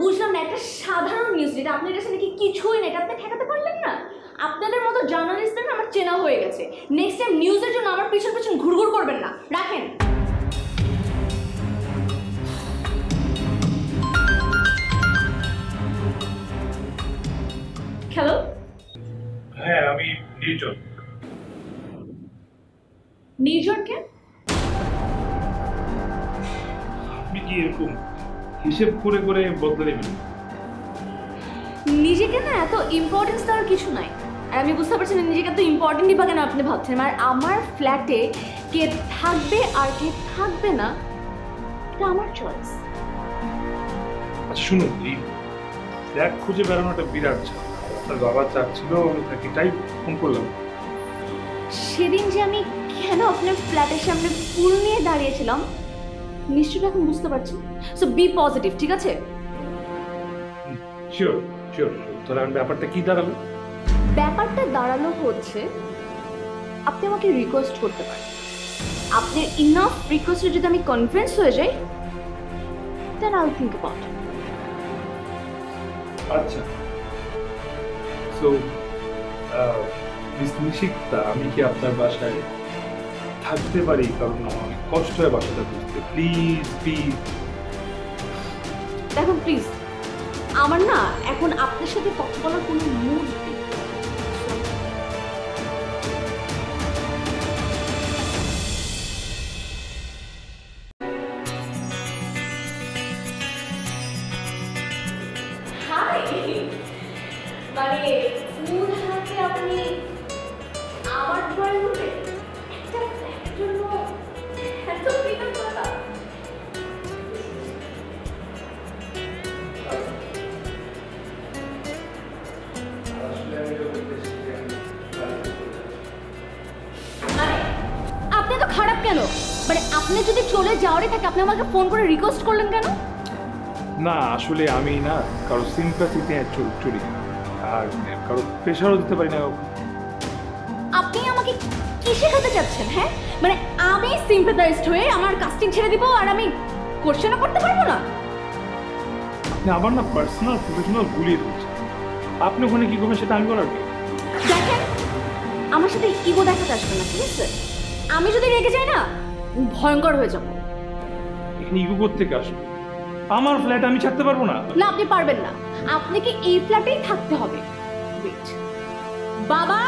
বুঝলাম না, একটা সাধারণ নিউজ যেটা আপনার কাছে নাকি কিছুই না, এটা আপনি ঠেকাতে পারলেন না। আপনাদের মতো জার্নালিস্টদের আমার চেনা হয়ে গেছে। নেক্সট টাইম নিউজের জন্য আমার পিছন পিছন ঘুরঘুর করবেন না। রাখেন। হ্যালো। হ্যাঁ, আমি নির্জন। নির্জন কে? আপনি কি এরকম হিসেব করে করে বদলে নেবেন? নিজেকে না এত ইম্পর্টেন্স দেওয়ার কিছু নাই। আর আমি বুঝতে পারছি না নিজেকে এত ইম্পর্টেন্টই বা কেন আপনি ভাবছেন। আর আমার ফ্ল্যাটে কে থাকবে আর কে থাকবে না এটা আমার চয়েস। আচ্ছা শুনুন, এই ফ্ল্যাট খুঁজে বেড়ানোটা বিরাট ঝামেলা। আপনার বাবা চাচ্ছিল আমি থাকি, তাই ফোন করলাম। সেদিন যে আমি কেন আপনার ফ্ল্যাটের সামনে ফুল নিয়ে দাঁড়িয়েছিলাম নিশ্চয়ই এখন বুঝতে পারছেন। সো বি পজিটিভ, ঠিক আছে? Sure sure. তাহলে আমার ব্যাপারটা কি দাঁড়ালো? ব্যাপারটা দাঁড়ালো হচ্ছে আপনি আমাকে রিকোয়েস্ট করতে পারেন। আপনার ইনাফ রিকোয়েস্টে যদি আমি কনভিন্স হয়ে যাই then I will think about it. আচ্ছা, সো মিস নিশিতা, আমি কি আপনার বাসায় থাকতে পারি? কারণ আমার অনেক কষ্ট হয় বাসাটা বুঝতে। Please please. দেখুন প্লিজ, আমার না এখন আপনার সাথে কথা বলার কোনো মুড নেই। মানে ফুল হাতে আপনি আমার ড্রয়িং রুমে একটা ফ্ল্যাটের জন্য এত কৃতজ্ঞতা। মানে আপনি তো খারাপ কেন? মানে আপনি যদি চলে যাওয়ারই থাকে আপনি আমাকে ফোন করে রিকোয়েস্ট করলেন কেন? না, আসলে আমি না কারো সিম্প্যাথিতে চলি আর কারো প্রেশারও দিতে পারি না। আপনি আমাকে কি শেখাতে চাচ্ছেন? হ্যাঁ, মানে আমি সিম্প্যাথাইজড হয়ে আমার কাস্টিং ছেড়ে দিব আর আমি কোশ্চেনও করতে পারবো না? আপনি আবার না পার্সোনাল প্রফেশনাল গুলিয়ে দিচ্ছেন। আপনি ওখানে কি করবেন সেটা আমি বলার কি? দেখেন, আমার সাথে ইগো দেখাতে আসবে না, ঠিক আছে? আমি যদি রেগে যাই না ভয়ঙ্কর হয়ে যাবো। এখানে ইগো করতে থেকে আসবে? আমার ফ্ল্যাট আমি ছাড়তে পারবো না। না, আপনি পারবেন না। আপনাকে এই ফ্ল্যাটেই থাকতে হবে। ওয়েট, বাবা